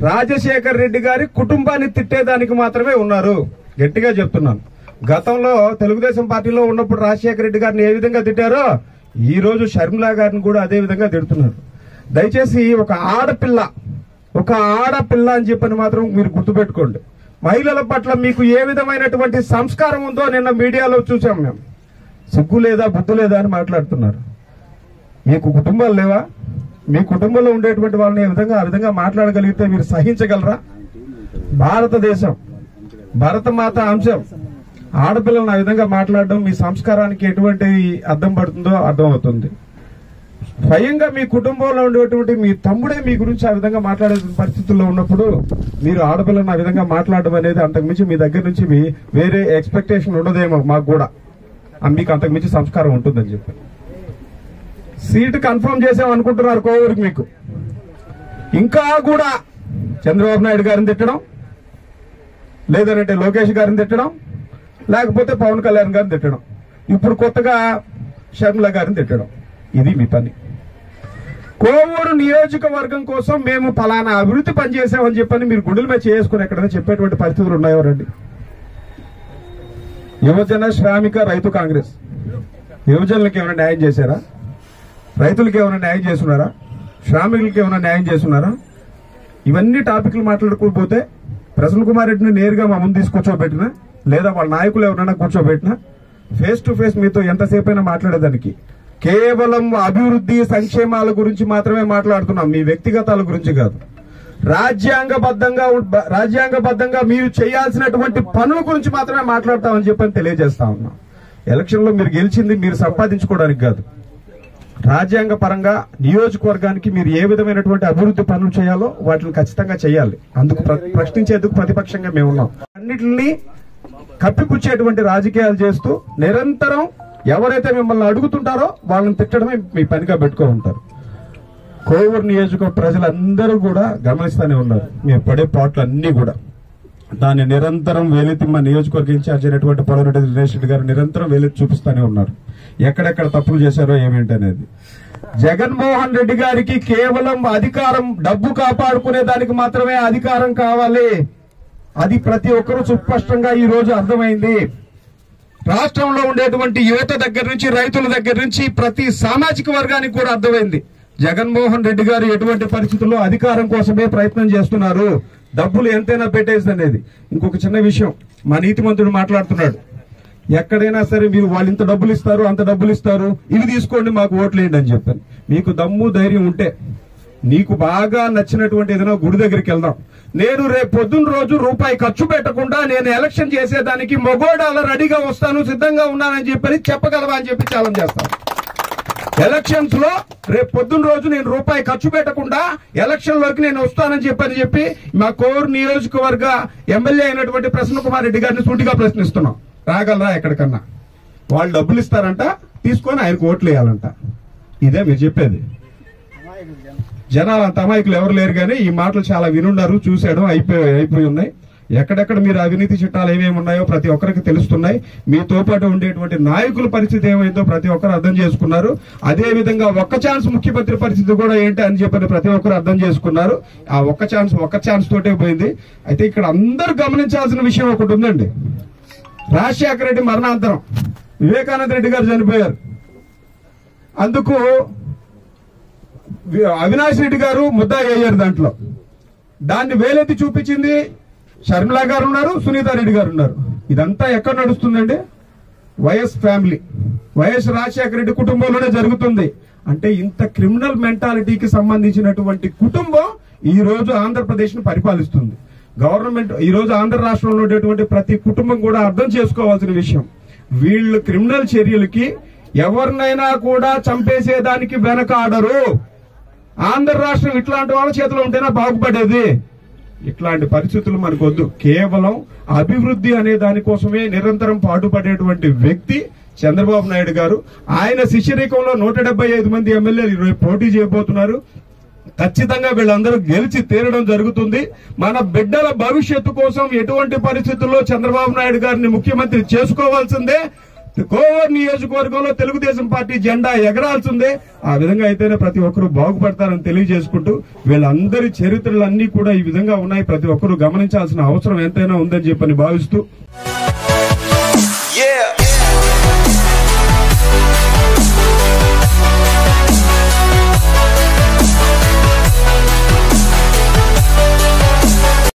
రాజశేఖర్ రెడ్డి గారి కుటుంబాన్ని తిట్టేదానికి మాత్రమే ఉన్నారు. గట్టిగా చెప్తున్నాను. గతంలో తెలుగుదేశం పార్టీలో ఉన్నప్పుడు రాజశేఖర్ రెడ్డి గారిని ఏ విధంగా తిట్టారో ఈ రోజు షర్మిలా గారిని కూడా అదే విధంగా తిడుతున్నారు. దయచేసి ఒక ఆడపిల్ల అని చెప్పని మాత్రం మీరు గుర్తుపెట్టుకోండి. మహిళల పట్ల మీకు ఏ విధమైనటువంటి సంస్కారం ఉందో నిన్న మీడియాలో చూసాం. మేము సిగ్గు లేదా బుద్ధి లేదా అని మాట్లాడుతున్నారు. మీకు కుటుంబాలు లేవా? మీ కుటుంబంలో ఉండేటువంటి వాళ్ళని ఆ విధంగా మాట్లాడగలిగితే మీరు సహించగలరా? భారతదేశం భరతమాత అంశం. ఆడపిల్లలను ఆ విధంగా మాట్లాడడం మీ సంస్కారానికి ఎటువంటి అర్థం పడుతుందో అర్థం అవుతుంది. స్వయంగా మీ కుటుంబంలో ఉండేటువంటి మీ తమ్ముడే మీ గురించి ఆ విధంగా మాట్లాడే పరిస్థితుల్లో ఉన్నప్పుడు మీరు ఆడపిల్లను ఆ విధంగా మాట్లాడడం అనేది అంతకుమించి మీ దగ్గర నుంచి వేరే ఎక్స్పెక్టేషన్ ఉండదేమో. మాకు కూడా మీకు అంతకుమించి సంస్కారం ఉంటుందని చెప్పి సీటు కన్ఫర్మ్ చేసామనుకుంటున్నారు కోవూరికి. మీకు ఇంకా కూడా చంద్రబాబు నాయుడు గారిని తిట్టడం, లేదంటే లోకేష్ గారిని తిట్టడం, లేకపోతే పవన్ కళ్యాణ్ గారిని తిట్టడం, ఇప్పుడు కొత్తగా షర్మిల గారిని తిట్టడం. ఇది మీ పని. కోవూరు నియోజకవర్గం కోసం మేము ఫలానా అభివృద్ధి పనిచేసామని చెప్పని మీరు గుండెల మీద చేసుకుని ఎక్కడైనా చెప్పేటువంటి పరిస్థితులు ఉన్నాయో రండి. యువజన శ్రామిక రైతు కాంగ్రెస్ యువజనులకు ఏమైనా న్యాయం చేశారా? రైతులకు ఏమైనా న్యాయం చేస్తున్నారా? శ్రామికులకి ఏమైనా న్యాయం చేస్తున్నారా? ఇవన్నీ టాపిక్లు మాట్లాడుకోకపోతే ప్రసన్న కుమార్ రెడ్డిని నేరుగా మా ముందు తీసుకొచ్చోబెట్టినా, లేదా వాళ్ళ నాయకులు ఎవరైనా కూర్చోబెట్టినా ఫేస్ టు ఫేస్ మీతో ఎంతసేపు అయినా మాట్లాడేదానికి కేవలం అభివృద్ధి సంక్షేమాల గురించి మాత్రమే మాట్లాడుతున్నాం, మీ వ్యక్తిగతాల గురించి కాదు. రాజ్యాంగబద్ధంగా మీరు చేయాల్సినటువంటి పనుల గురించి మాత్రమే మాట్లాడతామని చెప్పని తెలియజేస్తా ఉన్నాం. ఎలక్షన్ లో మీరు గెలిచింది మీరు సంపాదించుకోవడానికి కాదు. రాజ్యాంగ పరంగా నియోజకవర్గానికి మీరు ఏ విధమైనటువంటి అభివృద్ధి పనులు చేయాలో వాటిని ఖచ్చితంగా చేయాలి. అందుకు ప్రశ్నించేందుకు ప్రతిపక్షంగా మేము ఉన్నాం. అన్నిటిని కప్పిపుచ్చేటువంటి రాజకీయాలు చేస్తూ నిరంతరం ఎవరైతే మిమ్మల్ని అడుగుతుంటారో వాళ్ళని తిట్టడమే మీ పనిగా పెట్టుకో ఉంటారు. కోవూరు నియోజకవర్గ ప్రజలందరూ కూడా గమనిస్తూనే ఉన్నారు. మీరు పడే పాటలు అన్ని కూడా దాన్ని నిరంతరం వేలెత్తి మా నియోజకవర్గ ఇన్ఛార్జ్ అయినటువంటి పొలరెడ్డి దినేష్ రెడ్డి గారు నిరంతరం వేలెత్తి చూపిస్తూనే ఉన్నారు ఎక్కడెక్కడ తప్పులు చేశారో ఏమేంటి అనేది. జగన్మోహన్ రెడ్డి గారికి కేవలం అధికారం, డబ్బు కాపాడుకునే దానికి మాత్రమే అధికారం కావాలి. అది ప్రతి ఒక్కరూ సుస్పష్టంగా ఈ రోజు అర్థమైంది. రాష్ట్రంలో ఉండేటువంటి యువత దగ్గర నుంచి, రైతుల దగ్గర నుంచి ప్రతి సామాజిక వర్గానికి కూడా అర్థమైంది. జగన్మోహన్ రెడ్డి గారు ఎటువంటి పరిస్థితుల్లో అధికారం కోసమే ప్రయత్నం చేస్తున్నారు, డబ్బులు ఎంతైనా పెట్టేది అనేది. ఇంకొక చిన్న విషయం, మా నీతిమంతుడు మాట్లాడుతున్నాడు. ఎక్కడైనా సరే మీరు వాళ్ళు ఇంత డబ్బులు ఇస్తారు, అంత డబ్బులు ఇస్తారు, ఇవి తీసుకోండి మాకు ఓట్లేయండి అని చెప్పాను. మీకు దమ్ము ధైర్యం ఉంటే నీకు బాగా నచ్చినటువంటి ఏదైనా గుడి దగ్గరికి వెళ్దాం. నేను రేపు పొద్దున్న రోజు రూపాయి ఖర్చు పెట్టకుండా నేను ఎలక్షన్ చేసేదానికి మగోడాల రెడీగా వస్తాను, సిద్ధంగా ఉన్నానని చెప్పగలవా అని చెప్పి ఛాలెంజ్ చేస్తాను. ఎలక్షన్స్ లో రేపు పొద్దున్న రోజు నేను రూపాయి ఖర్చు పెట్టకుండా ఎలక్షన్ లోకి నేను వస్తానని చెప్పి మా కోవూరు నియోజకవర్గ ఎమ్మెల్యే అయినటువంటి ప్రసన్న కుమార్ రెడ్డి గారిని సూటిగా ప్రశ్నిస్తున్నాం. రాగలరా? ఎక్కడికన్నా వాళ్ళు డబ్బులు ఇస్తారంట, తీసుకొని ఆయనకు ఓట్లు వేయాలంట. ఇదే మీరు చెప్పేది? జనాలు అంత అమాయకులు ఎవరు లేరు, కానీ ఈ మాటలు చాలా వినున్నారు, చూశాడు, అయిపోయి ఉన్నాయి. ఎక్కడెక్కడ మీరు అవినీతి చట్టాలు ఏమేమి ఉన్నాయో ప్రతి ఒక్కరికి తెలుస్తున్నాయి. మీతో పాటు ఉండేటువంటి నాయకుల పరిస్థితి ఏమైందో ప్రతి ఒక్కరు అర్థం చేసుకున్నారు. అదే విధంగా ఒక్క ఛాన్స్ ముఖ్యమంత్రి పరిస్థితి కూడా ఏంటి అని చెప్పని ప్రతి ఒక్కరు అర్థం చేసుకున్నారు. ఆ ఒక్క ఛాన్స్ తోటే పోయింది. అయితే ఇక్కడ అందరూ గమనించాల్సిన విషయం ఒకటి ఉందండి. రాజశేఖర రెడ్డి మరణాంతరం వివేకానంద రెడ్డి గారు చనిపోయారు. అందుకు అవినాష్ రెడ్డి గారు ముద్దాయి అయ్యారు. దాంట్లో దాన్ని వేలెత్తి చూపించింది షర్మిలా గారు ఉన్నారు, సునీతా రెడ్డి గారు ఉన్నారు. ఇదంతా ఎక్కడ నడుస్తుందండి? YS family, YS Rajasekhara Reddy కుటుంబంలోనే జరుగుతుంది. అంటే ఇంత క్రిమినల్ మెంటాలిటీకి సంబంధించినటువంటి కుటుంబం ఈ రోజు ఆంధ్రప్రదేశ్ ను పరిపాలిస్తుంది. గవర్నమెంట్ ఈ రోజు ఆంధ్ర రాష్ట్రంలో ఉండేటువంటి ప్రతి కుటుంబం కూడా అర్థం చేసుకోవాల్సిన విషయం, వీళ్ళు క్రిమినల్ చర్యలకి ఎవరినైనా కూడా చంపేసేదానికి వెనకాడరు. ఆంధ్ర రాష్ట్రం ఇట్లాంటి వాళ్ళ చేతిలో ఉంటేనే బాగుపడేది. ఇట్లాంటి పరిస్థితులు మనకొద్దు. కేవలం అభివృద్ధి అనే దానికోసమే నిరంతరం పాటుపడేటువంటి వ్యక్తి చంద్రబాబు నాయుడు గారు. ఆయన శిష్యరికంలో 175 మంది ఎమ్మెల్యేలు ఈరోజు పోటీ చేయబోతున్నారు. ఖచ్చితంగా వీళ్ళందరూ గెలిచి తీరడం జరుగుతుంది. మన బిడ్డల భవిష్యత్తు కోసం ఎటువంటి పరిస్థితుల్లో చంద్రబాబు నాయుడు గారిని ముఖ్యమంత్రి చేసుకోవాల్సిందే. కోవూరు నియోజకవర్గంలో తెలుగుదేశం పార్టీ జెండా ఎగరాల్సిందే. ఆ విధంగా అయితేనే ప్రతి ఒక్కరూ బాగుపడతారని తెలియజేసుకుంటూ వీళ్ళందరి చరిత్రలన్నీ కూడా ఈ విధంగా ఉన్నాయి. ప్రతి ఒక్కరూ గమనించాల్సిన అవసరం ఎంతైనా ఉందని చెప్పని భావిస్తూ